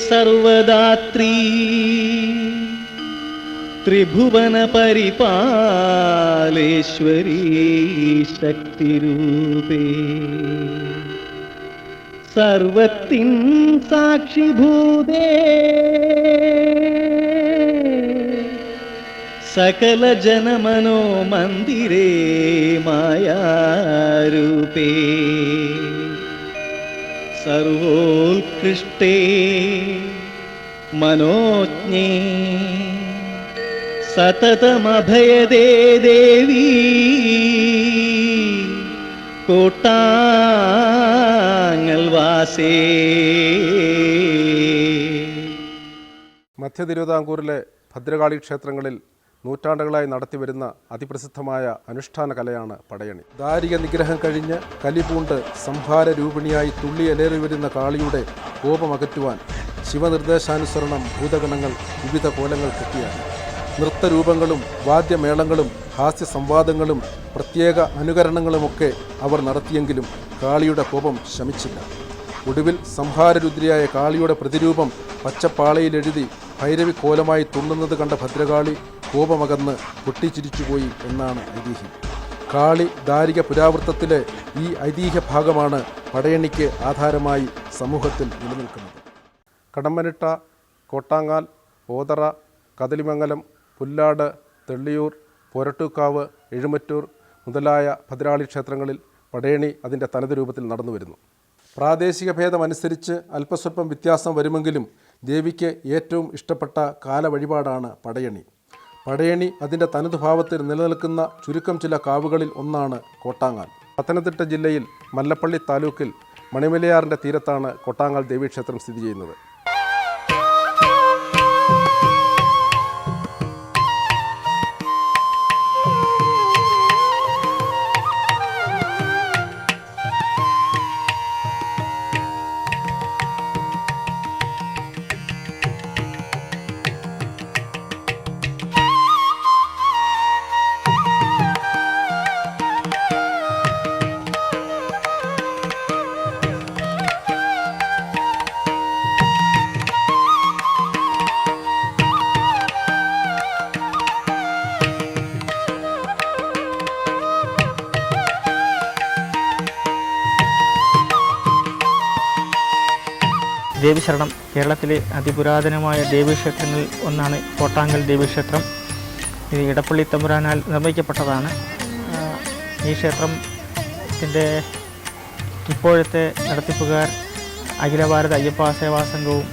സർവദാത്രീ ത്രിഭുവന പരിപാലേശ്വരീ ശക്തിരൂപേ സർവത്തിൻ സാക്ഷിഭൂതേ സകല ജനമനോ മന്ദിരേ മായാരൂപേ സർവോത്കൃഷ്ടേ മനോജ്ഞേ സതതമഭയദേ ദേവി കോട്ടാങ്ങൽ വാസേ. മധ്യ തിരുവിതാംകൂറിലെ ഭദ്രകാളി ക്ഷേത്രങ്ങളിൽ നൂറ്റാണ്ടുകളായി നടത്തിവരുന്ന അതിപ്രസിദ്ധമായ അനുഷ്ഠാന കലയാണ് പടയണി. ദാരിക നിഗ്രഹം കഴിഞ്ഞ് കലിപൂണ്ട് സംഹാര രൂപിണിയായി തുള്ളിയലേറി വരുന്ന കാളിയുടെ കോപമകറ്റുവാൻ ശിവനിർദ്ദേശാനുസരണം ഭൂതഗണങ്ങൾ വിവിധ കോലങ്ങൾ കെട്ടിയാണ്. നൃത്തരൂപങ്ങളും വാദ്യമേളങ്ങളും ഹാസ്യ സംവാദങ്ങളും പ്രത്യേക അനുകരണങ്ങളുമൊക്കെ അവർ നടത്തിയെങ്കിലും കാളിയുടെ കോപം ശമിച്ചില്ല. ഒടുവിൽ സംഹാരരുദ്രിയായ കാളിയുടെ പ്രതിരൂപം പച്ചപ്പാളയിലെഴുതി ഭൈരവി കോലമായി തുള്ളുന്നത് കണ്ട ഭദ്രകാളി കോപമകന്ന് പൊട്ടിച്ചിരിച്ചുപോയി എന്നാണ് ഐതിഹ്യം. കാളി ദാരിക പുരാവൃത്തത്തിലെ ഈ ഐതിഹ്യ ഭാഗമാണ് പടയണിക്ക് ആധാരമായി സമൂഹത്തിൽ നിലനിൽക്കുന്നത്. കടമ്പനിട്ട, കോട്ടാങ്ങാൽ, ഓതറ, കദളിമംഗലം, പുല്ലാട്, തെള്ളിയൂർ, പൊരട്ടൂക്കാവ്, എഴുമറ്റൂർ മുതലായ ഭദ്രകാളി ക്ഷേത്രങ്ങളിൽ പടയണി അതിൻ്റെ തനത് രൂപത്തിൽ നടന്നു വരുന്നു. പ്രാദേശിക ഭേദമനുസരിച്ച് അല്പസ്വല്പം വ്യത്യാസം വരുമെങ്കിലും ദേവിക്ക് ഏറ്റവും ഇഷ്ടപ്പെട്ട കാലവഴിപാടാണ് പടയണി. പടയണി അതിൻ്റെ തനതുഭാവത്തിൽ നിലനിൽക്കുന്ന ചുരുക്കം ചില കാവുകളിൽ ഒന്നാണ് കോട്ടാങ്ങാൽ. പത്തനംതിട്ട ജില്ലയിൽ മല്ലപ്പള്ളി താലൂക്കിൽ മണിമലയാറിൻ്റെ തീരത്താണ് കോട്ടാങ്ങാൽ ദേവീക്ഷേത്രം സ്ഥിതി ചെയ്യുന്നത്. ദേവീശരണം കേരളത്തിലെ അതിപുരാതനമായ ദേവീക്ഷേത്രങ്ങളിൽ ഒന്നാണ് കോട്ടാങ്ങൽ ദേവീക്ഷേത്രം. ഇത് ഇടപ്പള്ളി തമ്പുരാനാൽ നിർമ്മിക്കപ്പെട്ടതാണ്. ഈ ക്ഷേത്രത്തിൻ്റെ ഇപ്പോഴത്തെ നടത്തിപ്പുകാർ അഖില ഭാരത അയ്യപ്പ സേവാ സംഘവും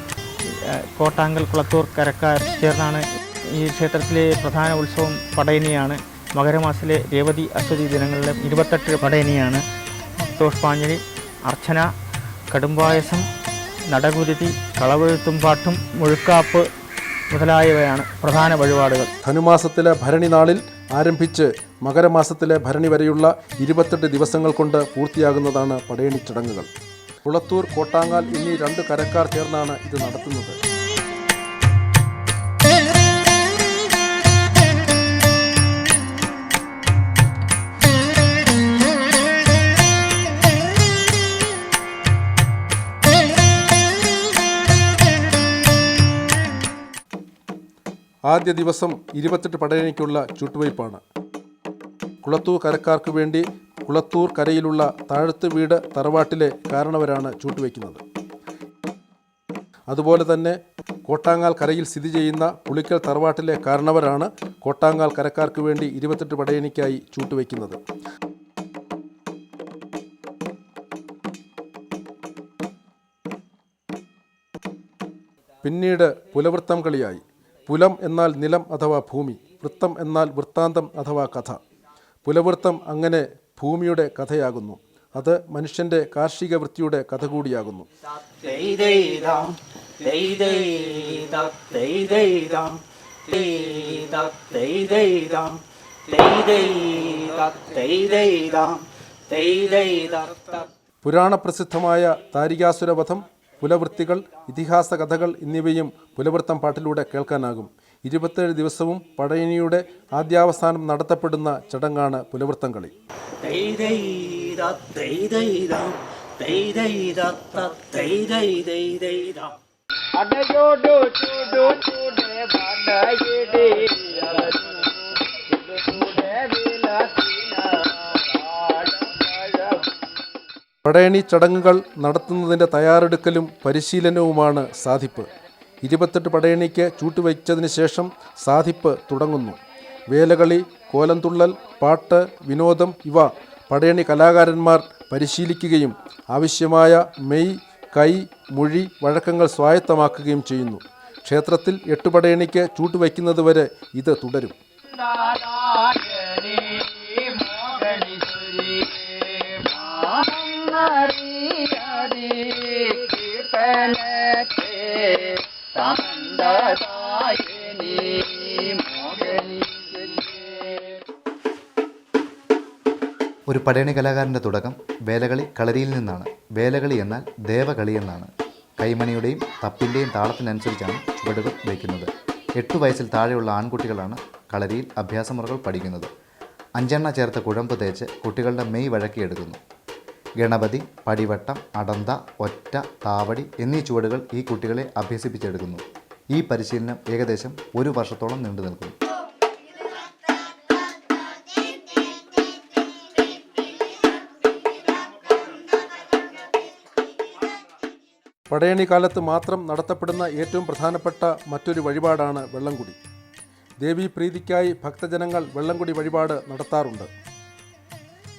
കോട്ടാങ്ങൽ കുളത്തൂർ കരക്കാർ ചേർന്നാണ്. ഈ ക്ഷേത്രത്തിലെ പ്രധാന ഉത്സവം പടയണിയാണ്. മകരമാസത്തിലെ രേവതി അശ്വതി ദിനങ്ങളിലെ 28 പടയണിയാണ്. പുഷ്പാഞ്ജലി, അർച്ചന, കടുംപായസം, നടകുരുതി, കളവെഴുത്തുംപാട്ടും മുഴുക്കാപ്പ് മുതലായവയാണ് പ്രധാന വഴിപാടുകൾ. ധനുമാസത്തിലെ ഭരണി നാളിൽ ആരംഭിച്ച് മകരമാസത്തിലെ ഭരണി വരെയുള്ള 28 ദിവസങ്ങൾ കൊണ്ട് പൂർത്തിയാകുന്നതാണ് പടയണി ചടങ്ങുകൾ. കുളത്തൂർ, കോട്ടാങ്ങാൽ എന്നീ 2 കരക്കാർ ചേർന്നാണ് ഇത് നടത്തുന്നത്. ആദ്യ ദിവസം 28 പടയണിക്കുള്ള ചൂട്ടുവയ്പ്പാണ്. കുളത്തൂർ കരക്കാർക്ക് വേണ്ടി കുളത്തൂർ കരയിലുള്ള താഴത്ത് വീട് തറവാട്ടിലെ കാരണവരാണ് ചൂട്ടുവയ്ക്കുന്നത്. അതുപോലെ തന്നെ കോട്ടാങ്ങാൽ കരയിൽ സ്ഥിതി ചെയ്യുന്ന പുളിക്കൽ തറവാട്ടിലെ കാരണവരാണ് കോട്ടാങ്ങാൽ കരക്കാർക്ക് വേണ്ടി 28 പടയണിക്കായി ചൂട്ടുവയ്ക്കുന്നത്. പിന്നീട് പുലവൃത്തം കളിയായി. പുലം എന്നാൽ നിലം അഥവാ ഭൂമി, വൃത്തം എന്നാൽ വൃത്താന്തം അഥവാ കഥ. പുലവൃത്തം അങ്ങനെ ഭൂമിയുടെ കഥയാകുന്നു. അത് മനുഷ്യൻ്റെ കാർഷിക വൃത്തിയുടെ കഥ കൂടിയാകുന്നു. പുരാണപ്രസിദ്ധമായ താരികാസുരവധം, പുലവൃത്തികൾ, ഇതിഹാസ കഥകൾ എന്നിവയും പുലവൃത്തം പാട്ടിലൂടെ കേൾക്കാനാകും. 27 ദിവസവും പടയണിയുടെ ആദ്യാവസാനം നടത്തപ്പെടുന്ന ചടങ്ങാണ് പുലവൃത്തം കളി. അടയോടു ചൂടു ചൂടെ വടയിടി പടയണി ചടങ്ങുകൾ നടത്തുന്നതിൻ്റെ തയ്യാറെടുക്കലും പരിശീലനവുമാണ് സാധിപ്പ്. 28 പടയണിക്ക് ചൂട്ടുവയ്ച്ചതിന് ശേഷം സാധിപ്പ് തുടങ്ങുന്നു. വേലകളി, കോലംതുള്ളൽ, പാട്ട്, വിനോദം ഇവ പടയണി കലാകാരന്മാർ പരിശീലിക്കുകയും ആവശ്യമായ മെയ്, കൈ, മൊഴി വഴക്കങ്ങൾ സ്വായത്തമാക്കുകയും ചെയ്യുന്നു. ക്ഷേത്രത്തിൽ 8 പടയണിക്ക് ചൂട്ടുവയ്ക്കുന്നതുവരെ ഇത് തുടരും. ഒരു പടയണി കലാകാരൻ്റെ തുടക്കം വേലകളി കളരിയിൽ നിന്നാണ്. വേലകളി എന്നാൽ ദേവകളി എന്നാണ്. കൈമണിയുടെയും തപ്പിൻ്റെയും താളത്തിനനുസരിച്ചാണ് ചുവടുകൾ വയ്ക്കുന്നത്. 8 വയസ്സിൽ താഴെയുള്ള ആൺകുട്ടികളാണ് കളരിയിൽ അഭ്യാസമുറകൾ പഠിക്കുന്നത്. 5 ചേർത്ത് കുഴമ്പ് തേച്ച് കുട്ടികളുടെ മെയ് വഴക്കിയെടുക്കുന്നു. ഗണപതി, പടിവട്ടം, അടന്ത, ഒറ്റ, താവടി എന്നീ ചുവടുകൾ ഈ കുട്ടികളെ അഭ്യസിപ്പിച്ചെടുക്കുന്നു. ഈ പരിശീലനം ഏകദേശം 1 വർഷത്തോളം നീണ്ടു നിൽക്കുന്നു. പടയണി കാലത്ത് മാത്രം നടത്തപ്പെടുന്ന ഏറ്റവും പ്രധാനപ്പെട്ട മറ്റൊരു വഴിപാടാണ് വെള്ളംകുടി. ദേവീപ്രീതിക്കായി ഭക്തജനങ്ങൾ വെള്ളംകുടി വഴിപാട് നടത്താറുണ്ട്.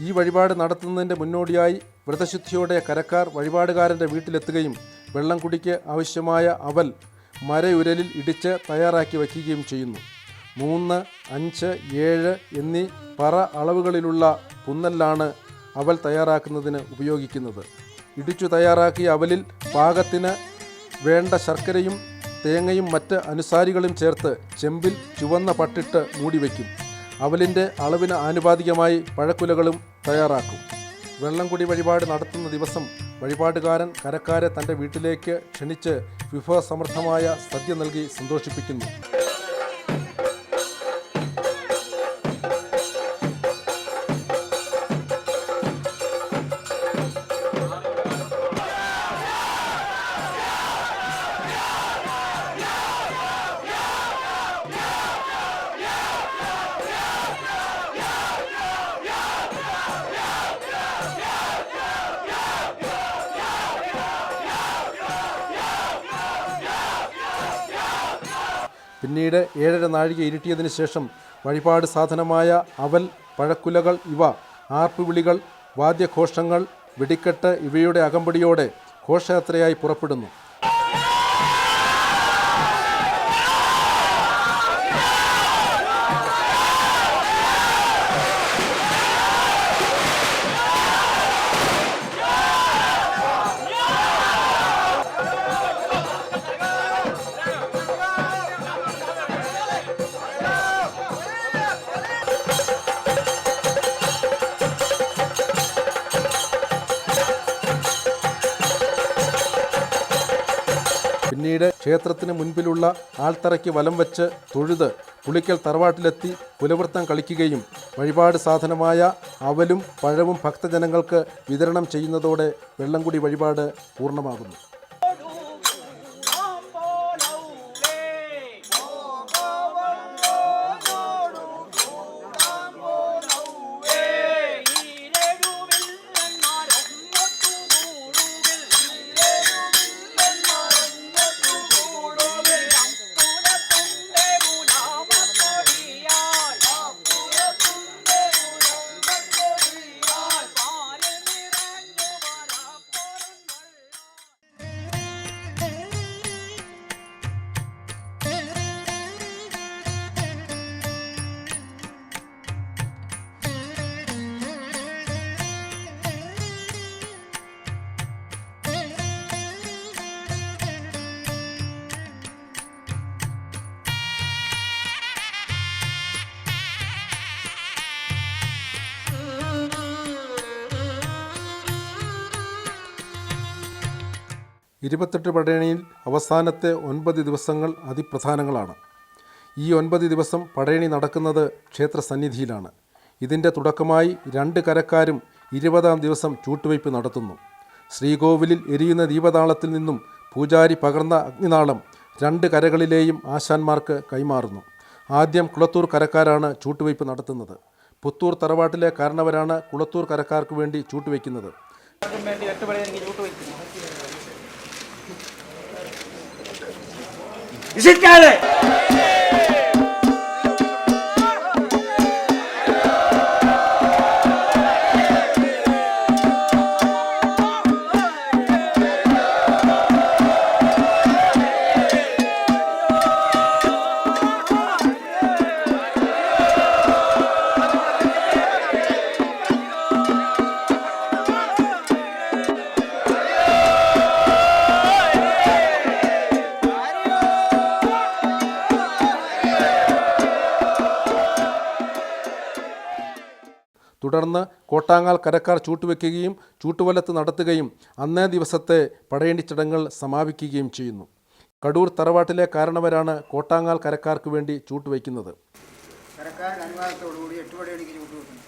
ഈ വഴിപാട് നടത്തുന്നതിൻ്റെ മുന്നോടിയായി വ്രതശുദ്ധിയോടെ കരക്കാർ വഴിപാടുകാരൻ്റെ വീട്ടിലെത്തുകയും വെള്ളംകുടിക്ക് ആവശ്യമായ അവൽ മരയുരലിൽ ഇടിച്ച് തയ്യാറാക്കി വയ്ക്കുകയും ചെയ്യുന്നു. 3, 5, 7 എന്നീ പറ അളവുകളിലുള്ള പുന്നലാണ് അവൽ തയ്യാറാക്കുന്നതിന് ഉപയോഗിക്കുന്നത്. ഇടിച്ചു തയ്യാറാക്കിയ അവലിൽ പാകത്തിന് വേണ്ട ശർക്കരയും തേങ്ങയും മറ്റ് അനുസാരികളും ചേർത്ത് ചെമ്പിൽ ചുവന്ന പട്ടിട്ട് മൂടിവെക്കും. അവലിൻ്റെ അളവിന് ആനുപാതികമായി പഴക്കുലകളും തയ്യാറാക്കും. വെള്ളംകുടി വഴിപാട് നടത്തുന്ന ദിവസം വഴിപാടുകാരൻ കരക്കാരെ തൻ്റെ വീട്ടിലേക്ക് ക്ഷണിച്ച് വിഭവസമൃദ്ധമായ സദ്യ നൽകി സന്തോഷിപ്പിക്കുന്നു. പിന്നീട് 7.5 നാഴിക ഇരുട്ടിയതിന് ശേഷം വഴിപാട് സാധനമായ അവൽ, പഴക്കുലകൾ ഇവ ആർപ്പുവിളികൾ, വാദ്യഘോഷങ്ങൾ, വെടിക്കെട്ട് ഇവയുടെ അകമ്പടിയോടെ ഘോഷയാത്രയായി പുറപ്പെടുന്നു. പിന്നീട് ക്ഷേത്രത്തിന് മുൻപിലുള്ള ആൽത്തറയ്ക്ക് വലം വെച്ച് തൊഴുത് പുളിക്കൽ തറവാട്ടിലെത്തി പുലവൃത്തം കളിക്കുകയും വഴിപാട് സാധനമായ അവലും പഴവും ഭക്തജനങ്ങൾക്ക് വിതരണം ചെയ്യുന്നതോടെ വെള്ളംകുടി വഴിപാട് പൂർണ്ണമാകുന്നു. ഇരുപത്തെട്ട് പടയണിയിൽ അവസാനത്തെ 9 ദിവസങ്ങൾ അതിപ്രധാനങ്ങളാണ്. ഈ 9 ദിവസം പടയണി നടക്കുന്നത് ക്ഷേത്രസന്നിധിയിലാണ്. ഇതിൻ്റെ തുടക്കമായി 2 കരക്കാരും 20-ാം ദിവസം ചൂട്ടുവയ്പ് നടത്തുന്നു. ശ്രീകോവിലിൽ എരിയുന്ന ദീപതാളത്തിൽ നിന്നും പൂജാരി പകർന്ന അഗ്നിനാളം 2 കരകളിലെയും ആശാന്മാർക്ക് കൈമാറുന്നു. ആദ്യം കുളത്തൂർ കരക്കാരാണ് ചൂട്ടുവയ്പ് നടത്തുന്നത്. പുത്തൂർ തറവാട്ടിലെ കാരണവരാണ് കുളത്തൂർ കരക്കാർക്ക് വേണ്ടി ചൂട്ടുവയ്ക്കുന്നത്. തുടർന്ന് കോട്ടാങ്ങാൽ കരക്കാർ ചൂട്ടുവെക്കുകയും ചൂട്ടുവലത്ത് നടത്തുകയും അന്നേ ദിവസത്തെ പടയണി ചടങ്ങുകൾ സമാപിക്കുകയും ചെയ്യുന്നു. കടൂർ തറവാട്ടിലെ കാരണവരാണ് കോട്ടാങ്ങാൽ കരക്കാർക്ക് വേണ്ടി ചൂട്ടുവയ്ക്കുന്നത്. കരക്കാരൻ അനുവാദത്തോടുകൂടി 8 പടയണിക്ക് ചൂട്ടുവെക്കുന്നു.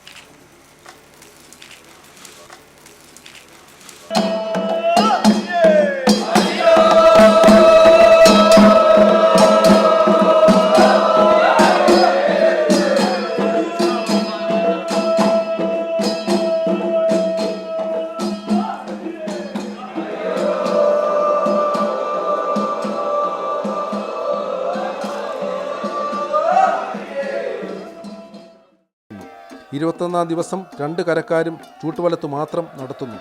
ഇരുപത്തൊന്നാം ദിവസം 2 കരക്കാരും ചൂട്ടുവലത്ത് മാത്രം നടത്തുന്നു.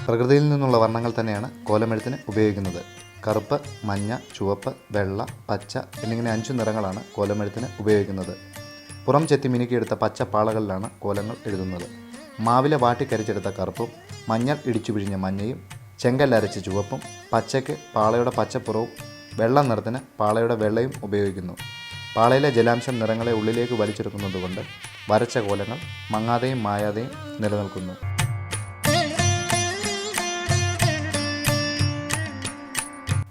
പ്രകൃതിയിൽ നിന്നുള്ള വർണ്ണങ്ങൾ തന്നെയാണ് കോലമെഴുത്തിന് ഉപയോഗിക്കുന്നത്. കറുപ്പ്, മഞ്ഞ, ചുവപ്പ്, വെള്ള, പച്ച എന്നിങ്ങനെ 5 നിറങ്ങളാണ് കോലമെഴുത്തിന് ഉപയോഗിക്കുന്നത്. പുറം ചെത്തി മിനുക്കിയെടുത്ത പച്ച പാളകളിലാണ് കോലങ്ങൾ എഴുതുന്നത്. മാവില വാട്ടിക്കരിച്ചെടുത്ത കറുപ്പും, മഞ്ഞൾ ഇടിച്ചു പിഴിഞ്ഞ മഞ്ഞയും, ചെങ്കല്ലരച്ച് ചുവപ്പും, പച്ചയ്ക്ക് പാളയുടെ പച്ചപ്പുറവും, വെള്ള നിറത്തിന് പാളയുടെ വെള്ളയും ഉപയോഗിക്കുന്നു. പാളയിലെ ജലാംശം നിറങ്ങളെ ഉള്ളിലേക്ക് വലിച്ചെടുക്കുന്നതുകൊണ്ട് വരച്ച കോലങ്ങൾ മങ്ങാതെയും മായാതെയും നിലനിൽക്കുന്നു.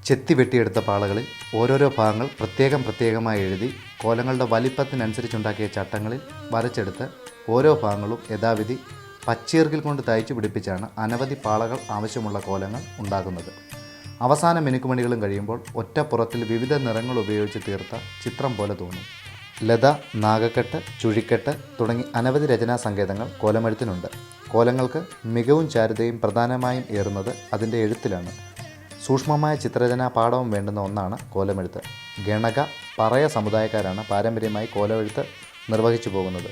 ചെത്തി വെട്ടിയെടുത്ത പാളകളിൽ ഓരോരോ ഭാഗങ്ങൾ പ്രത്യേകമായി എഴുതി കോലങ്ങളുടെ വലിപ്പത്തിനനുസരിച്ചുണ്ടാക്കിയ ചട്ടങ്ങളിൽ വരച്ചെടുത്ത് ഓരോ ഭാഗങ്ങളും യഥാവിധി പച്ചീർക്കിൽ കൊണ്ട് തയ്ച്ചു പിടിപ്പിച്ചാണ് അനവധി പാളകൾ ആവശ്യമുള്ള കോലങ്ങൾ ഉണ്ടാക്കുന്നത്. അവസാന മിനുക്കുമണികളും കഴിയുമ്പോൾ ഒറ്റപ്പുറത്തിൽ വിവിധ നിറങ്ങൾ ഉപയോഗിച്ച് തീർത്ത ചിത്രം പോലെ തോന്നും. ലത, നാഗക്കെട്ട്, ചുഴിക്കെട്ട് തുടങ്ങി അനവധി രചനാ സങ്കേതങ്ങൾ കോലമെഴുത്തിനുണ്ട്. കോലങ്ങൾക്ക് മികവും ചാരുതയും പ്രധാനമായും ഏറുന്നത് അതിൻ്റെ എഴുത്തിലാണ്. സൂക്ഷ്മമായ ചിത്രരചനാ പാഠവും വേണ്ടുന്ന ഒന്നാണ് കോലമെഴുത്ത്. ഗണക, പറയ സമുദായക്കാരാണ് പാരമ്പര്യമായി കോലമെഴുത്ത് നിർവഹിച്ചു പോകുന്നത്.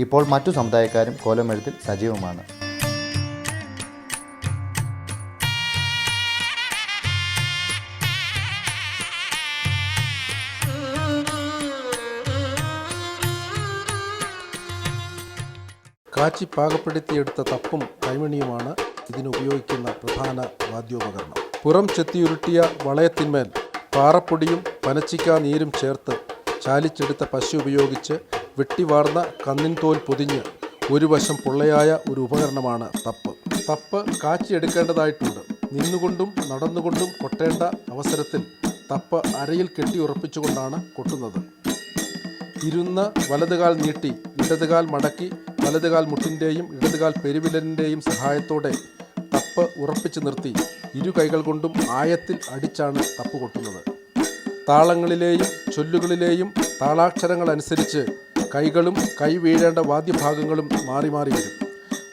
ഇപ്പോൾ മറ്റു സമുദായക്കാരും കോലമെഴുത്തിൽ സജീവമാണ്. കാച്ചി പാകപ്പെടുത്തിയെടുത്ത തപ്പും കൈമണിയുമാണ് ഇതിനുപയോഗിക്കുന്ന പ്രധാന വാദ്യോപകരണം. പുറം ചെത്തിയുരുട്ടിയ വളയത്തിന്മേൽ പാറപ്പൊടിയും പനച്ചിക്ക നീരും ചേർത്ത് ചാലിച്ചെടുത്ത പശു ഉപയോഗിച്ച് വെട്ടിവാർന്ന കന്നിൻതോൽ പൊതിഞ്ഞ് ഒരു വശം പൊള്ളയായ ഒരു ഉപകരണമാണ് തപ്പ്. തപ്പ് കാച്ചിയെടുക്കേണ്ടതായിട്ടുണ്ട്. നിന്നുകൊണ്ടും നടന്നുകൊണ്ടും കൊട്ടേണ്ട അവസരത്തിൽ തപ്പ് അരയിൽ കെട്ടി ഉറപ്പിച്ചുകൊണ്ടാണ് കൊട്ടുന്നത്. ഇരുന്ന് വലതുകാൽ നീട്ടി ഇടതുകാൽ മടക്കി വലതുകാൽ മുട്ടിൻ്റെയും ഇടതുകാൽ പെരുവിരലിൻ്റെയും സഹായത്തോടെ തപ്പ് ഉറപ്പിച്ച് നിർത്തി 2 കൈകൾ കൊണ്ടും ആയത്തിൽ അടിച്ചാണ് തപ്പ് കൊട്ടുന്നത്. താളങ്ങളിലെയും ചൊല്ലുകളിലെയും താളാക്ഷരങ്ങൾ അനുസരിച്ച് കൈകളും കൈ വീഴേണ്ട വാദ്യഭാഗങ്ങളും മാറി മാറി വരും.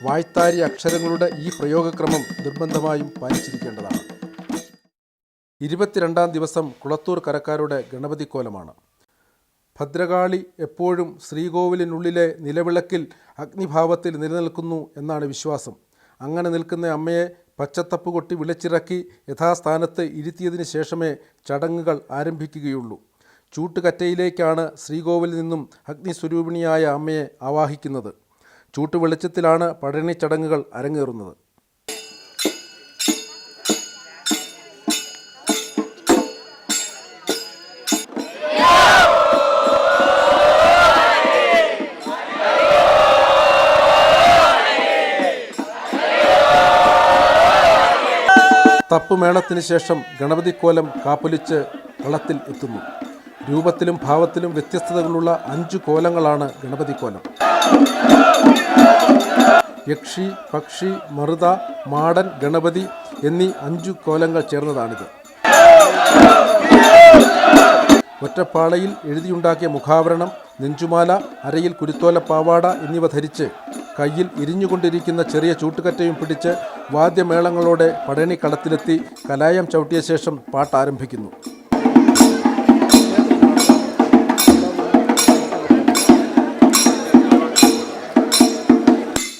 വായ്ത്താരി അക്ഷരങ്ങളുടെ ഈ പ്രയോഗക്രമം നിർബന്ധമായും പാലിച്ചിരിക്കേണ്ടതാണ്. 22-ാം ദിവസം കുളത്തൂർ കരക്കാരുടെ ഗണപതിക്കോലമാണ്. ഭദ്രകാളി എപ്പോഴും ശ്രീകോവിലിനുള്ളിലെ നിലവിളക്കിൽ അഗ്നിഭാവത്തിൽ നിലനിൽക്കുന്നു എന്നാണ് വിശ്വാസം. അങ്ങനെ നിൽക്കുന്ന അമ്മയെ പച്ചത്തപ്പ് കൊട്ടി വിളിച്ചിറക്കി യഥാസ്ഥാനത്ത് ഇരുത്തിയതിന് ശേഷമേ ചടങ്ങുകൾ ആരംഭിക്കുകയുള്ളൂ. ചൂട്ടുകറ്റയിലേക്കാണ് ശ്രീകോവിലിൽ നിന്നും അഗ്നിസ്വരൂപിണിയായ അമ്മയെ ആവാഹിക്കുന്നത്. ചൂട്ടുവെളിച്ചത്തിലാണ് പഴനി ചടങ്ങുകൾ അരങ്ങേറുന്നത്. തപ്പുമേളത്തിന് ശേഷം ഗണപതിക്കോലം കാപ്പൊലിച്ച് കളത്തിൽ എത്തുന്നു. രൂപത്തിലും ഭാവത്തിലും വ്യത്യസ്തതകളുള്ള 5 കോലങ്ങളാണ് ഗണപതിക്കോലം. യക്ഷി, പക്ഷി, മറുത, മാടൻ, ഗണപതി എന്നീ 5 കോലങ്ങൾ ചേർന്നതാണിത്. ഒറ്റപ്പാളയിൽ എഴുതിയുണ്ടാക്കിയ മുഖാവരണം, നെഞ്ചുമാല, അരയിൽ കുരുത്തോല പാവാട എന്നിവ ധരിച്ച് കയ്യിൽ ഇരിഞ്ഞുകൊണ്ടിരിക്കുന്ന ചെറിയ ചൂട്ടുകറ്റയും പിടിച്ച് വാദ്യമേളങ്ങളോടെ പടയണി കളത്തിലെത്തി കലായം ചവിട്ടിയ ശേഷം പാട്ടാരംഭിക്കുന്നു.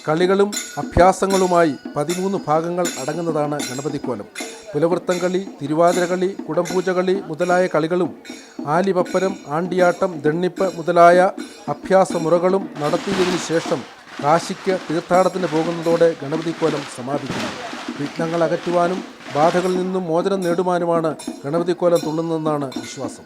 കളികളും അഭ്യാസങ്ങളുമായി 13 ഭാഗങ്ങൾ അടങ്ങുന്നതാണ് ഗണപതിക്കോലം. പുലവൃത്തംകളി, തിരുവാതിരകളി, കുടംപൂജകളി മുതലായ കളികളും ആലിപപ്പരം, ആണ്ടിയാട്ടം, ദണ്ണിപ്പ് മുതലായ അഭ്യാസമുറകളും നടത്തിയതിനു ശേഷം കാശിക്ക് തീർത്ഥാടനത്തിന് പോകുന്നതോടെ ഗണപതിക്കോലം സമാപിക്കുന്നു. വിഘ്നങ്ങൾ അകറ്റുവാനും ബാധകളിൽ നിന്നും മോചനം നേടുവാനുമാണ് ഗണപതിക്കോലം തുള്ളുന്നതെന്നാണ് വിശ്വാസം.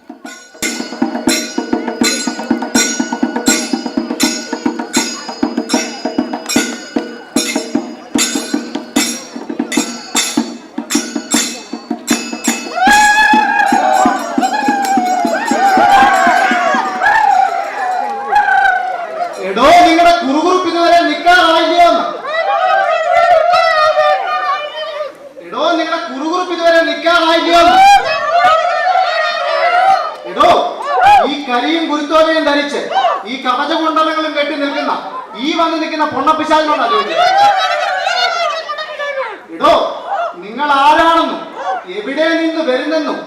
കരിയും കുരുത്തോലയും ധരിച്ച് ഈ കവചകുണ്ടലങ്ങളും കെട്ടി നിൽക്കുന്ന ഈ വന്ന് നിൽക്കുന്ന പൊണ്ണപ്പിശാചിനോടാ ചോദിച്ചത്. ഇടോ, നിങ്ങൾ ആരാണെന്നും എവിടെ നിന്ന് വരുന്നെന്നും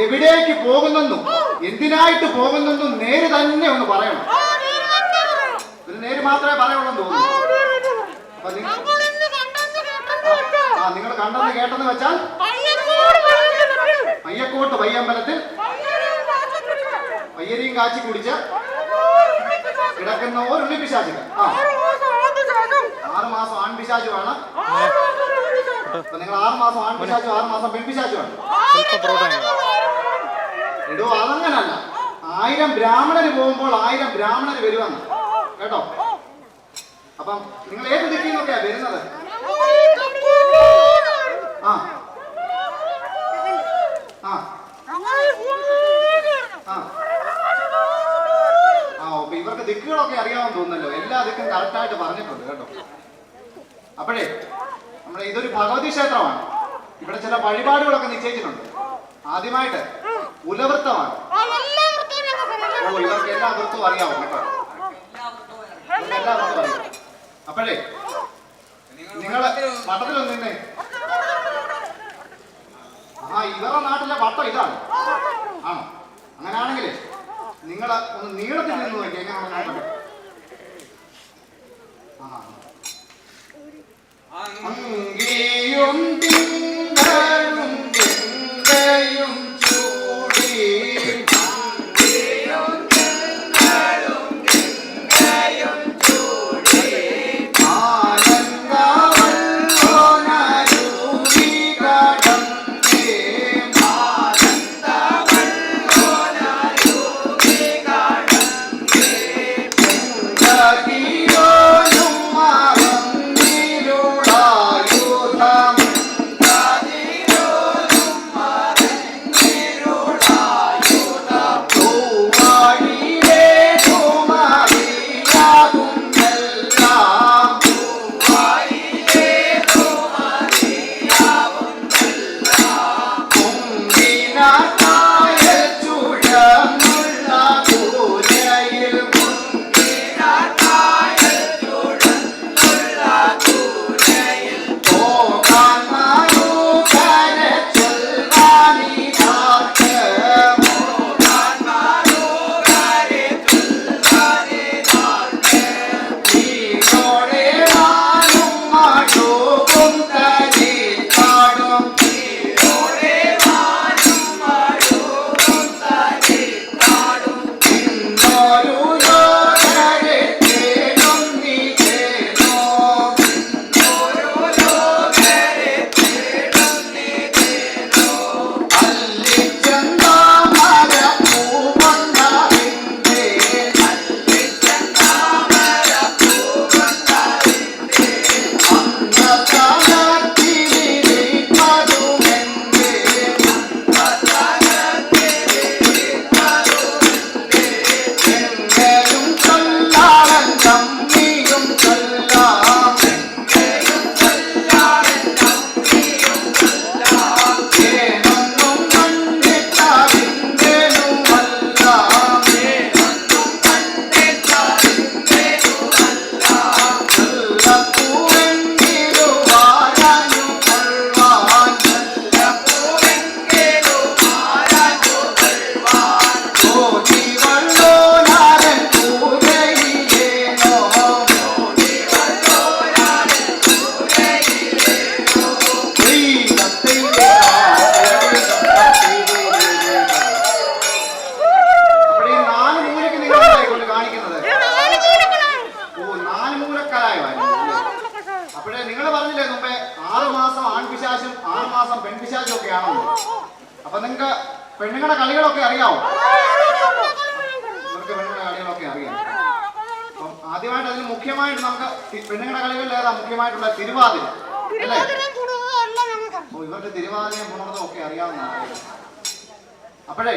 എവിടേക്ക് പോകുന്നെന്നും എന്തിനായിട്ട് പോകുന്നെന്നും നേര് തന്നെ ഒന്ന് പറയണം. ഒരു നേര് മാത്രമേ പറയുള്ളൂ തോന്നുന്നു. നിങ്ങൾ കണ്ടെന്ന് കേട്ടെന്ന് വെച്ചാൽ അയ്യക്കോട്ട് വയ്യമ്പലത്തിൽ പയ്യരിയും കാച്ചി കുടിച്ച് കിടക്കുന്ന ഒരു ഉണ്ണിപ്പിശാചുകൾ. 6 മാസം ആൺപിശാചു വേണം. നിങ്ങൾ 6 മാസം ആൺപിശാചു 6 മാസം പെൺപിശാചു വേണം. ഇടോ, അതങ്ങനല്ല. 1000 ബ്രാഹ്മണര് പോകുമ്പോൾ 1000 ബ്രാഹ്മണര് വരുവാന്ന് കേട്ടോ. അപ്പം നിങ്ങൾ ഏത് ദിക്കിൽ നിന്നൊക്കെയാ വരുന്നത്? ആ ആ അപ്പൊ ഇവർക്ക് ദിക്കുകളൊക്കെ അറിയാമെന്ന് തോന്നുന്നല്ലോ. എല്ലാ ദിക്കും കറക്റ്റായിട്ട് പറഞ്ഞിട്ടുണ്ട് കേട്ടോ. അപ്പോഴേ നമ്മുടെ ഇതൊരു ഭഗവതി ക്ഷേത്രമാണ്. ഇവിടെ ചില വഴിപാടുകളൊക്കെ നിശ്ചയിച്ചിട്ടുണ്ട്. ആദ്യമായിട്ട് കുലവൃത്തമാണ്. ഇവർക്ക് എല്ലാ വൃത്തവും അറിയാവും കേട്ടോ. എല്ലാ വൃത്തവും അറിയാം. അപ്പോഴേ നിങ്ങള് വട്ടത്തിലൊന്ന് നിന്നേ. ഇവരുടെ നാട്ടിലെ വട്ടം ഇതാണ് ആണോ? അങ്ങനെയാണെങ്കിലേ നിങ്ങൾ ഒന്ന് നീളത്തിൽ നിന്ന് നോക്കി എങ്ങനെയാണ് നോക്കട്ടെ. അങ്കിയും തിങ്കളും തിങ്കയും ചൂടി ഒക്കെയാണല്ലോ. അപ്പൊ നിങ്ങൾക്ക് പെണ്ണുങ്ങളുടെ കളികളൊക്കെ അറിയാവോ? ഇവർക്ക് പെണ്ണുങ്ങളുടെ കളികളൊക്കെ അറിയാം. അപ്പം ആദ്യമായിട്ട് അതിന് മുഖ്യമായിട്ട് നമുക്ക് പെണ്ണുങ്ങളുടെ കളികളിൽ ഏതാ മുഖ്യമായിട്ടുള്ള? തിരുവാതിര അല്ലേ? ഓ, ഇവർക്ക് തിരുവാതിരയും പുണർന്നും ഒക്കെ അറിയാവുന്നതാണ്. അപ്പോഴേ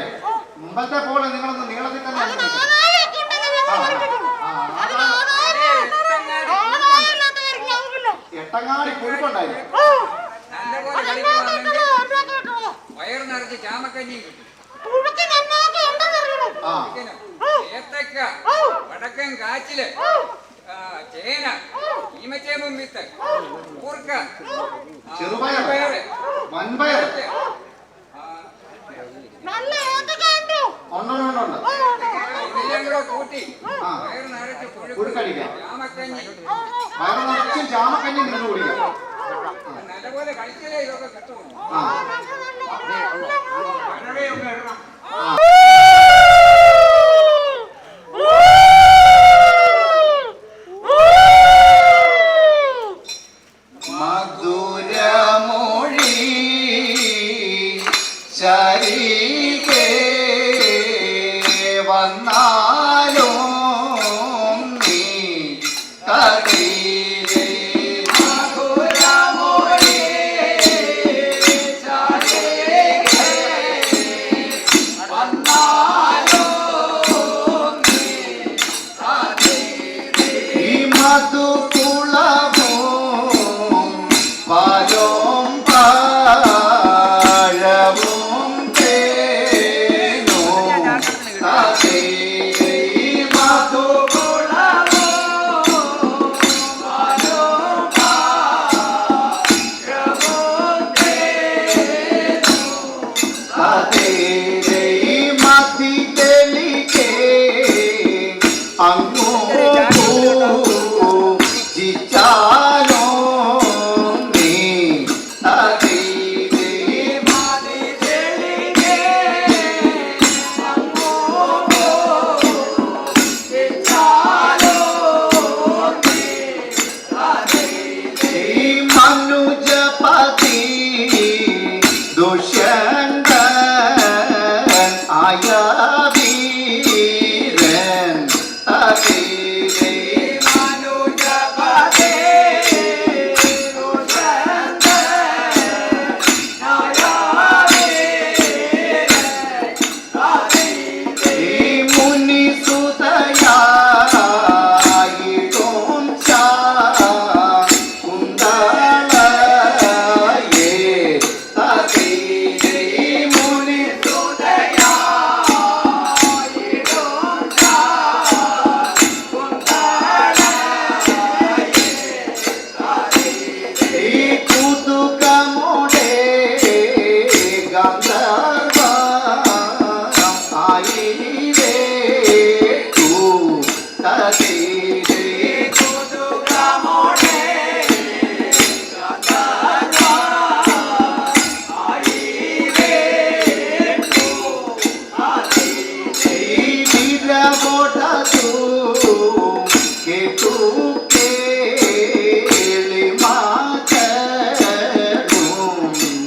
മുമ്പത്തെ പോലെ നിങ്ങളൊന്ന് നീളത്തിൽ തന്നെ എട്ടങ്ങാടി പുഴുക്കുണ്ടായിരുന്നു. വയറ് നിറച്ച് ചാമക്കഞ്ഞി കിട്ടും. ഏത്തക്ക, വടക്കൻ കാച്ചില്, ചേന, ഈമച്ചേമ്പും വിത്ത്, കൂർക്ക, ചെറുപയർ, വൻപയർ ഇതെല്ലാം കൂടെ കൂട്ടി വയറ് നിറച്ച് പുഴുക്കടിക്കാം. ചാമക്കഞ്ഞി വയറ് നിറച്ചും ചാമക്കഞ്ഞി നിന്ന് കുടിക്കാം. നല്ലപോലെ കളിച്ചാലേ ഇതൊക്കെ കിട്ടും. മധുരമൊഴി ശരീരേ വന്നാലും നീ കടീരേ. മധുരമൊഴി ശരീരേ വന്നാലും നീ കടീരേ. ഈ മധുകുളവും പാലും പഴവും തേനും കടീരേ. മധുകുളവും പാലും പഴവും തേനും കടീരേ. മതി തെളിക്കേ അങ്ങോ ജിച്ചാലോ നീ അതീരേ. മതി തെളിക്കേ അങ്ങോ ജിച്ചാലോ നീ അതീരേ. മനുജപതി ദുഷ്യന്തൻ ആയ വീരൻ അതീരേ. മനുജപതി ദുഷ്യന്തൻ ആയ വീരൻ അതീരേ. മുനിസുതയായിടും ശാകുന്തളയേ അതീരേ. മുനിസുതയായിടും ശാകുന്തളയേ. കുതുകമോടെ ഗന്ധർവം ആയിരേക്കു അതീരേ. കുതുകമോടെ ഗന്ധർവം ആയിരേക്കു അതീരേ. വിരവോടതു കേട്ടു കേളി മാറ്റലും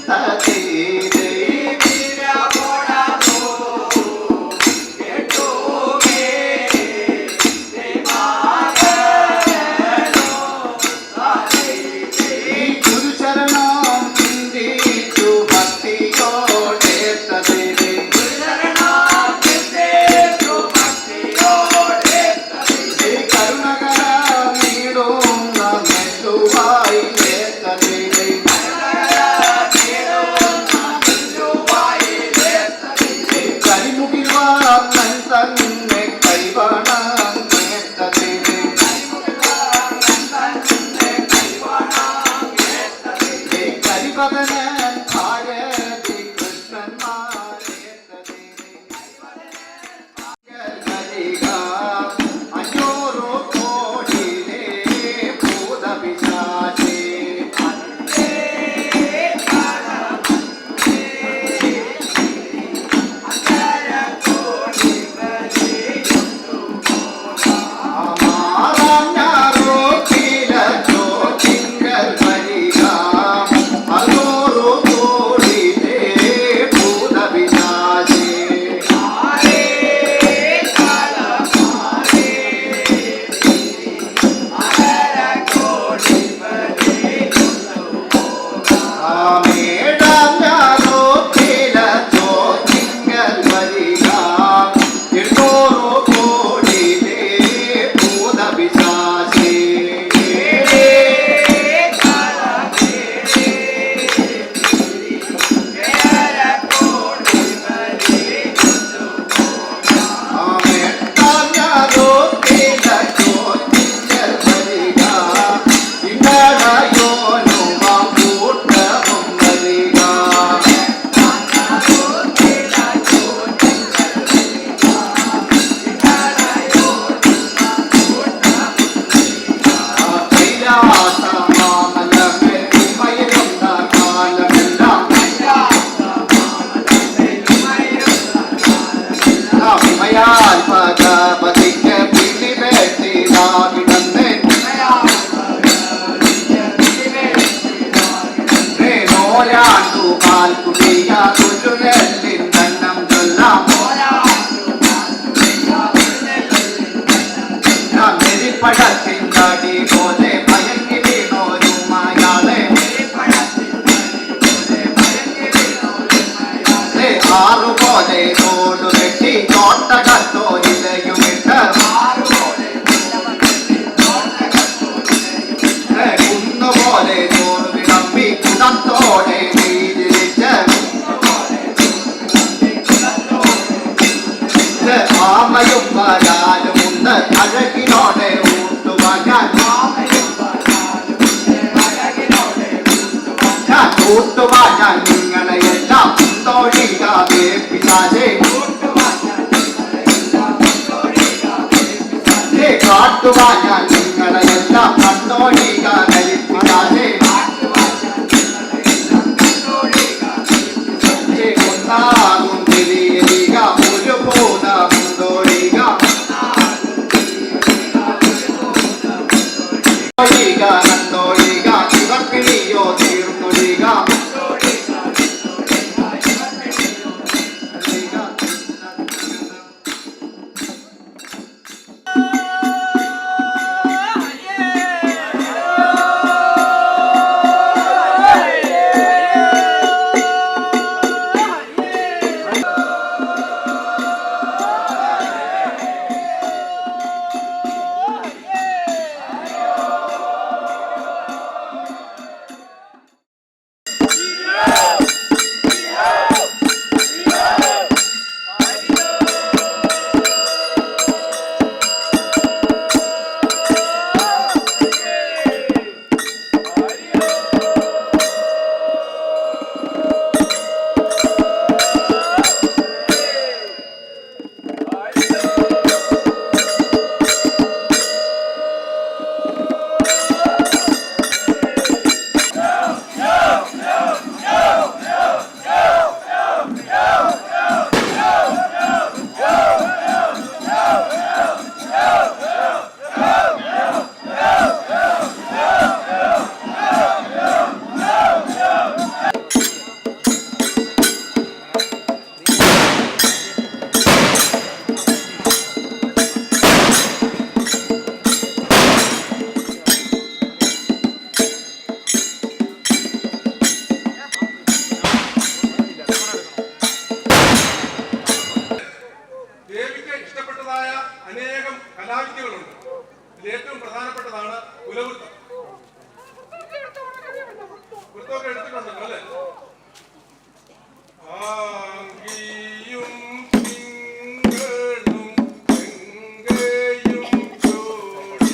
തതീരേ. വിരവോടതു കേട്ടു കേളി മാറ്റലും തതീരേ. ഗുരുചരണം ചിന്തിച്ചു ഭക്തിയോടെ തതീരേ. ഗുരുചരണം ചിന്തിച്ചു ഭക്തിയോടെ തതീരേ. കരുണകര നീടുന്ന നെല്ലുവായി തതീരേ. കരിമുകിൽവാർന്നൻ തന്നെ കൈവണങ്ങേ തതീരേ. കരിപതനൻ ഭാരതി കൃഷ്ണന്മാരേ തതീരേ. അഞ്ഞൂറു കോടിയിലെ ഭൂതപിശാചേ ഇമയാൽ ഭഗവതിക്ക് പിടിപെട്ടിടാവിടന്നേ ഓരാണ്ടു പാൽ കുടിയ തുരുനെല്ലിൻ തന്നം ചൊല്ലാം മെരിപ്പഴത്തിൻ തടി പോലെ ഭയങ്കി വീണോരുമയാളെ ആറുപോലെ തോട് വെട്ടി തോട്ടകത്തോരിലയുമിട്ട് കുന്നുപോലെ ചോറ് വിളമ്പി കുടത്തോടെ വീതിരിച്ച് ആമയും വരാലും ഉണ്ട് അഴകിനോടെ ഊട്ടുവാൻ ഞാൻ ൂട്ടുവാൻ ഞാൻ നിങ്ങളെയെല്ലാം തോഴികാതെ പിതാജെ കാട്ടുവാൻ ഞാൻ നിങ്ങളെയെല്ലാം കണ്ടോഴികാതെ പിതാജെ ഒന്നാകും തിരിയുക ഒരു പൂതമുണ്ടോഴിക കണ്ടോഴിക ഇവർക്കിളിയോ തീർന്നൊഴിക അനേകം കലാവിദ്യകളുണ്ട്. ഇതിൽ ഏറ്റവും പ്രധാനപ്പെട്ടതാണ് കുലവൃത്തം. വൃത്തമൊക്കെ എടുത്തിട്ടുണ്ടല്ലോ അല്ലേ? ആംഗിയും തിങ്കളും ഗംഗയും ചോടി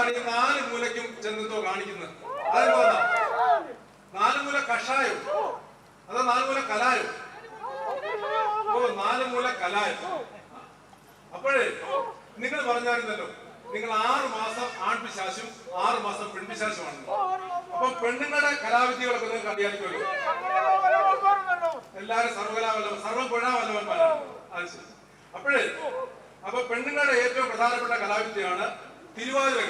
എന്തിനാണ് ഈ 4 മൂലയ്ക്കും ചെന്നെന്തോ കാണിക്കുന്നത്? അതെന്താ? 4 മൂല കഷായം അതോ 4 മൂല കലായം? ഓ, 4 മൂല കലായം. അപ്പോഴേ നിങ്ങൾ പറഞ്ഞായിരുന്നല്ലോ, നിങ്ങൾ 6 മാസം ആൺപിശാശും 6 മാസം പെൺപിശാശുമാണെന്ന്. അപ്പൊ പെണ്ണുങ്ങളുടെ കലാവിദ്യകളൊക്കെ നിങ്ങൾക്ക് അറിയാനിക്കുമല്ലോ. എല്ലാരും സർവകലാവല്ലഭൻ, സർവപുഴാവല്ലഭന്മാരാണ്. അത് ശരി. അപ്പൊ പെണ്ണുങ്ങളുടെ ഏറ്റവും പ്രധാനപ്പെട്ട കലാവിദ്യയാണ് തിരുവാതിര.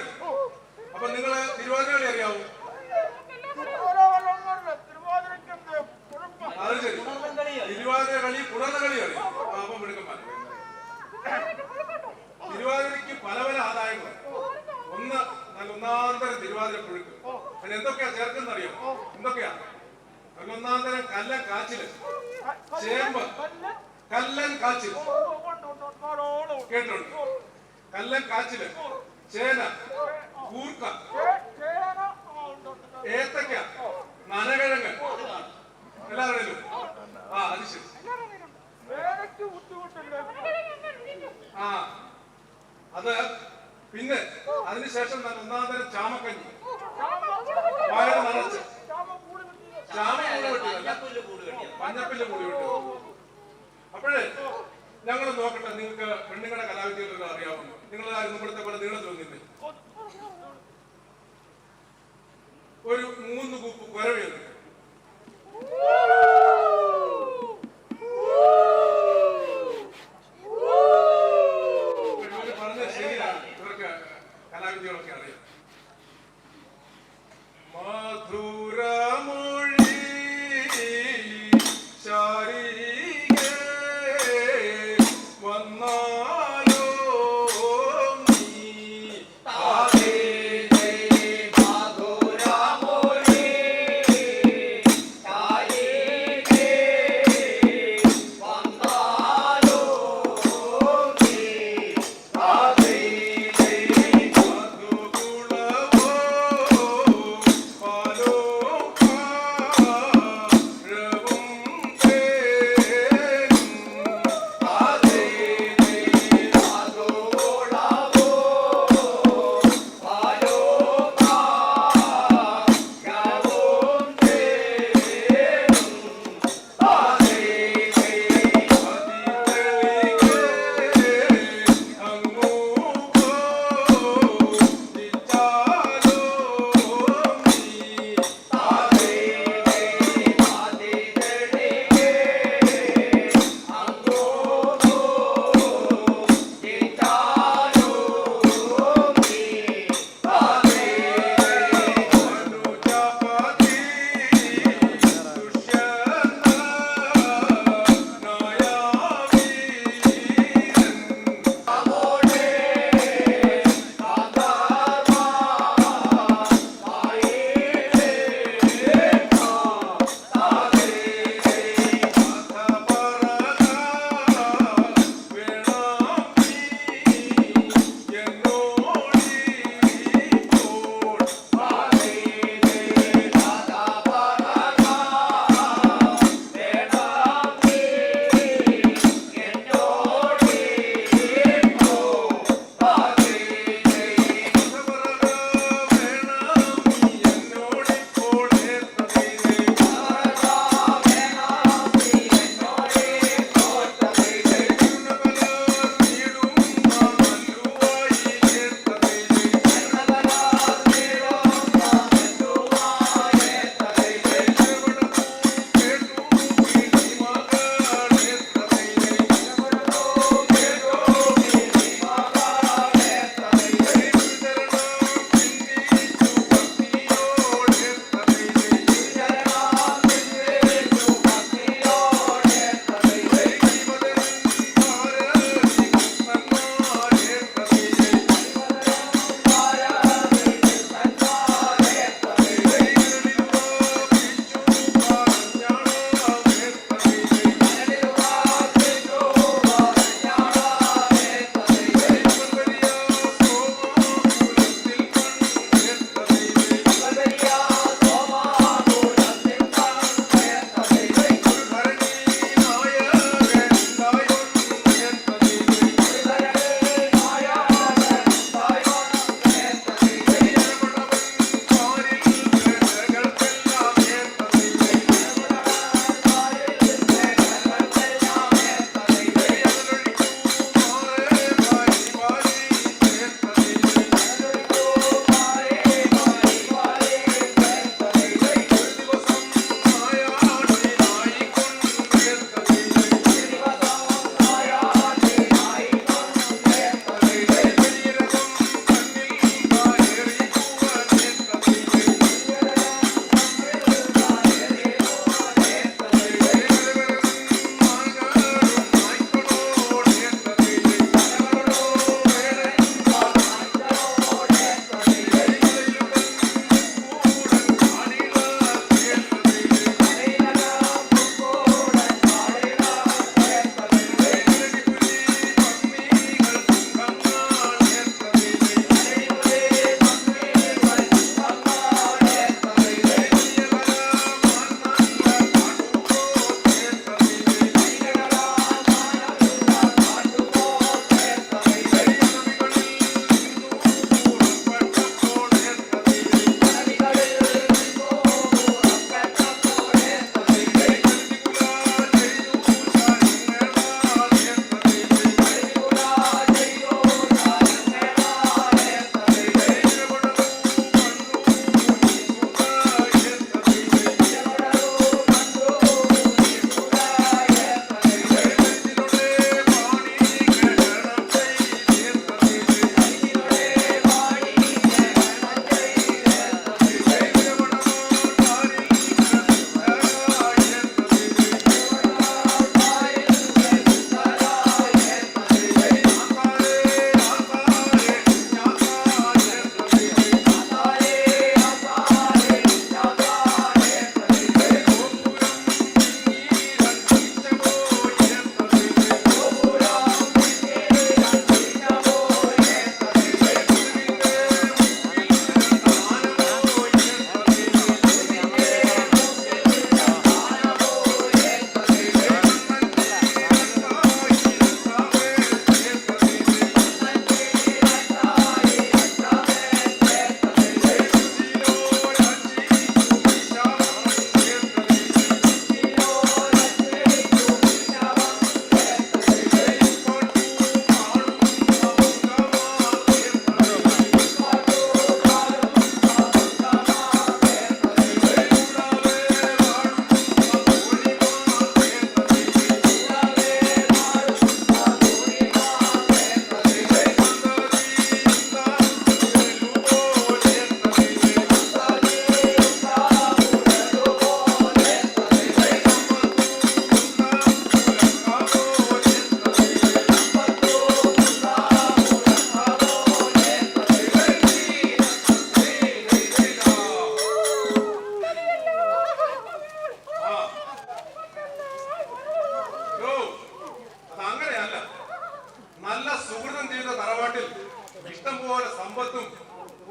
അപ്പൊ നിങ്ങൾ തിരുവാതിര കളി അറിയാവൂ? അത് ശരി. തിരുവാതിര കളി, പുണർന്ന കളി അറിയാം. അപ്പൊ മിടുക്കന്മാർ. തിരുവാതിരയ്ക്ക് പല പല ആദായങ്ങളാണ്. ഒന്ന്, നല്ല ഒന്നാന്തരം തിരുവാതിര പുഴുക്ക്. അതിന് എന്തൊക്കെയാ ചേർക്കുന്ന അറിയാം? എന്തൊക്കെയാ? ഒന്നാന്തരം കല്ലൻ കാച്ചില്, ചേമ്പ്, കല്ലൻ കാച്ചിൽ കേട്ടുണ്ട്. കല്ലൻ കാച്ചില്, ചേന, കൂർക്ക, ഏത്തക്ക, നനകിഴങ്ങ്, എല്ലാവരും. അത് ശരി. അത് പിന്നെ അതിനുശേഷം ഒന്നാന്തരം ചാമക്കഞ്ഞി, വയറ് നിറച്ച് മഞ്ഞപ്പില്ല് കൂടി വിട്ടു. അപ്പോഴേ ഞങ്ങൾ നോക്കട്ടെ, നിങ്ങൾക്ക് പെണ്ണുങ്ങളുടെ കലാവിദ്യകളൊക്കെ അറിയാവുന്നു. നിങ്ങളായിരുന്നു ഇവിടുത്തെ പോലെ നീളത്തിലൊന്നില്ലേ? ഒരു 3 കൂപ്പ് കുരവയുണ്ട്. പറഞ്ഞ ശരിയാണ്, ഇവർക്ക് കലാവിദ്യകളൊക്കെ അറിയാം. മധുരമൊഴി ശാരീരേ വന്നാലോ നീ ആദേ മധുരമൊഴി ശാരീരേ വന്നാലോ നീ ആദേ മധുകുളവോ പാലോ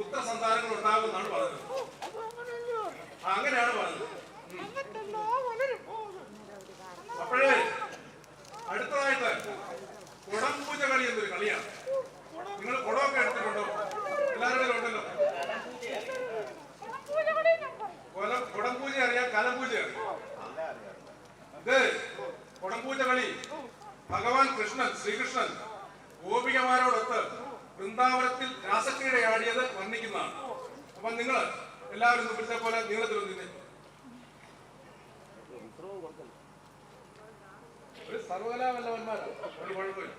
പുത്രസന്താനങ്ങൾ ഉണ്ടാകുമെന്നാണ് പറഞ്ഞത്. അങ്ങനെയാണ് പറഞ്ഞത്. അപ്പോഴേ അടുത്തതായിട്ട് കുടം പൂജ കളി എന്നൊരു കളിയാണ്. നിങ്ങൾ കുടമൊക്കെ എടുത്തിട്ടുണ്ടോ? എല്ലാവരുടെയും ഉണ്ടല്ലോ. കുടം പൂജ അറിയാം, കലം പൂജ അറിയാം. ഇത് കുടം പൂജ കളി ഭഗവാൻ ശ്രീകൃഷ്ണൻ ഗോപികമാരോടൊത്ത് വൃന്ദാവനത്തിൽ രാസക്രീഡ ആടിയത് വർണ്ണിക്കുന്നതാണ്. അപ്പൊ നിങ്ങൾ എല്ലാവരും ഇവിടുത്തെ പോലെ നീളത്തിലൊന്നിനെ ഒരു സർവകലാവല്ലവന്മാരാണ്. ഒരു കുഴപ്പമില്ല.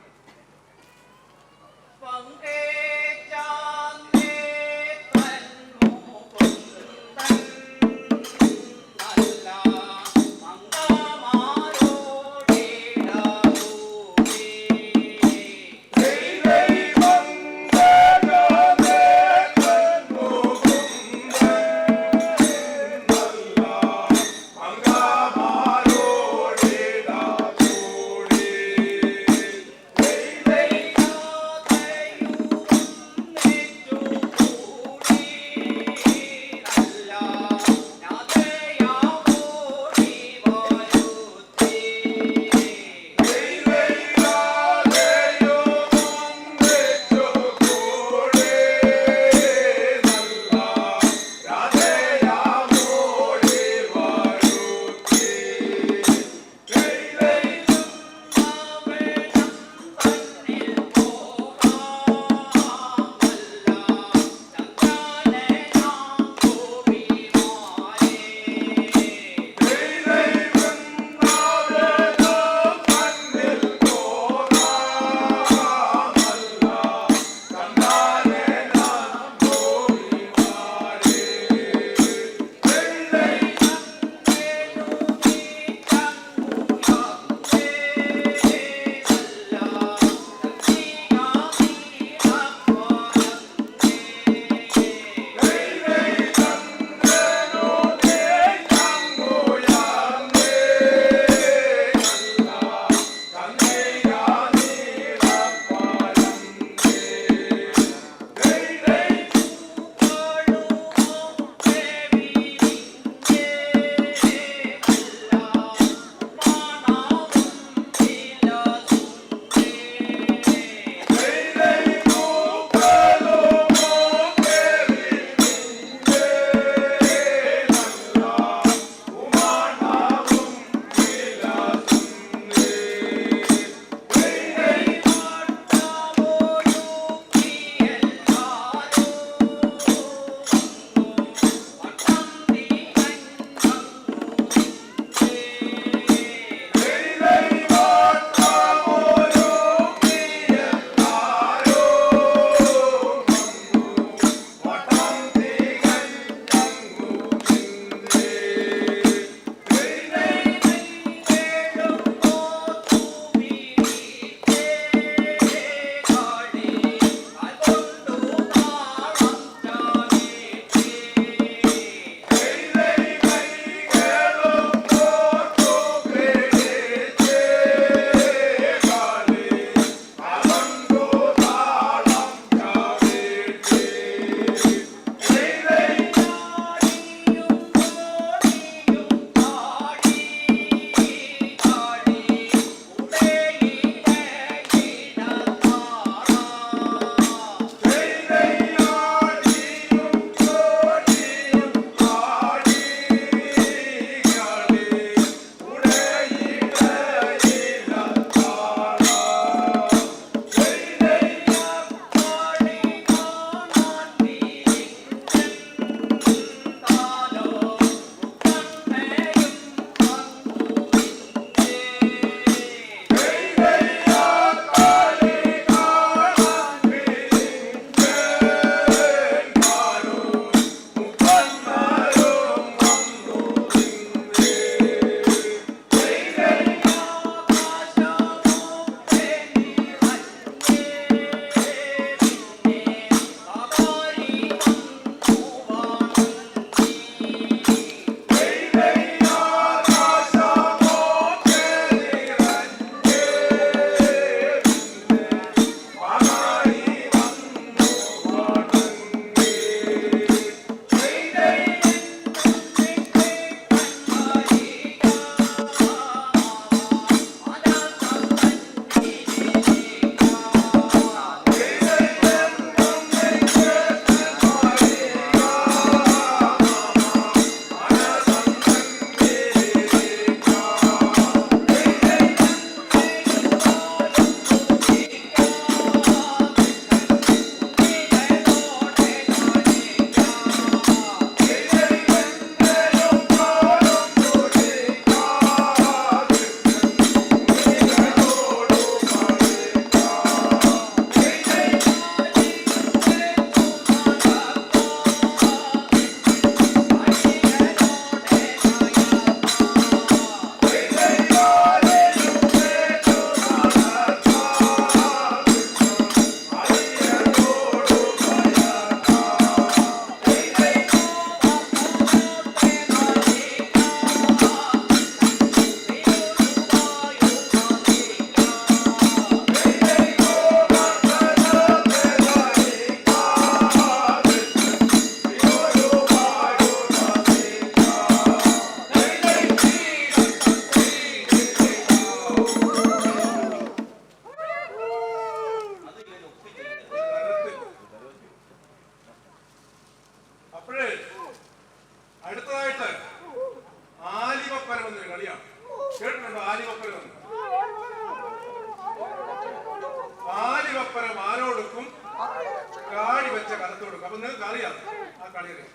കളികൾ.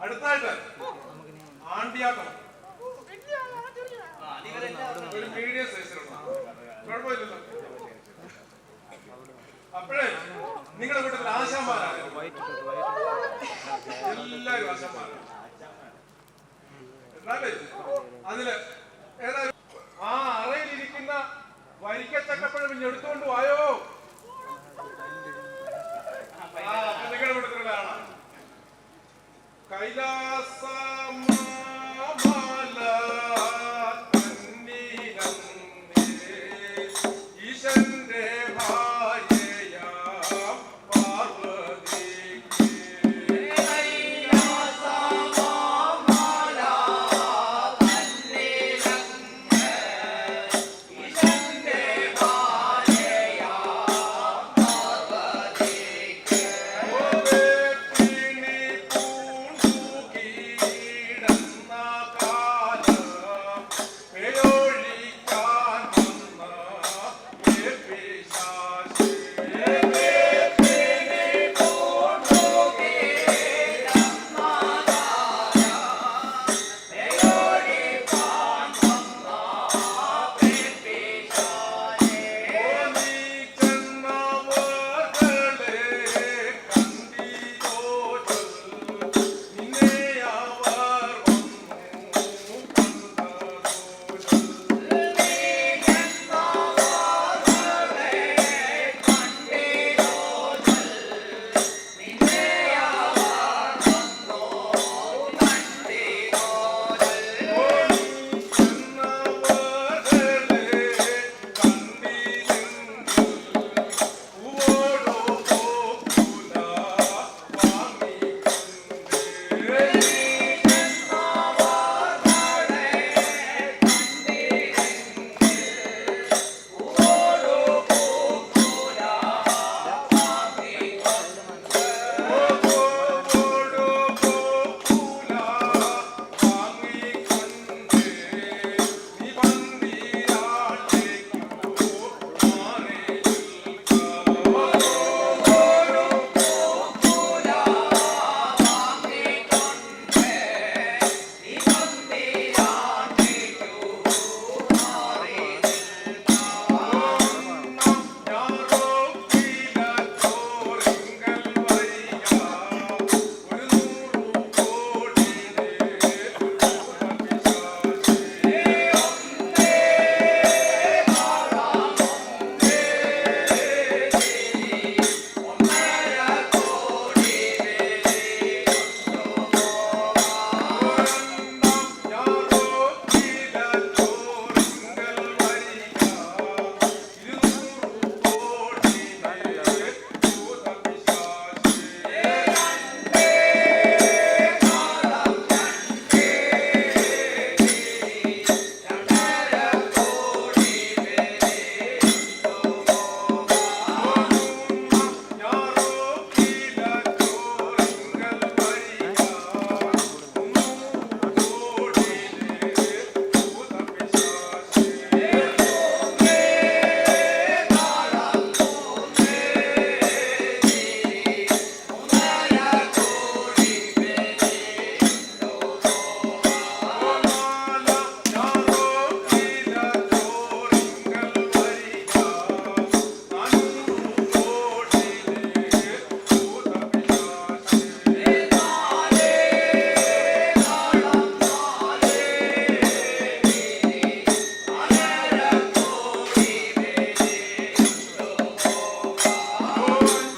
അടുത്തായിട്ട് ആണ്ടിയാട്ടം, ഒരു മീഡിയം സൈസിലുള്ള, കുഴപ്പമില്ലല്ലോ. അപ്പോഴേ നിങ്ങളുടെ കൂട്ടത്തിൽ ആശാന്മാരാണ്, എല്ലാവരും ആശാന്മാരാണ്. എന്നാലേ അതില് ഏതായാലും ആ അറയിലിരിക്കുന്ന വരിക്കച്ചക്കപ്പഴം ഇനി എടുത്തുകൊണ്ട് വായോ. നിങ്ങളുടെ കൂട്ടത്തിലുള്ള ആളാണ്. കൈലാസ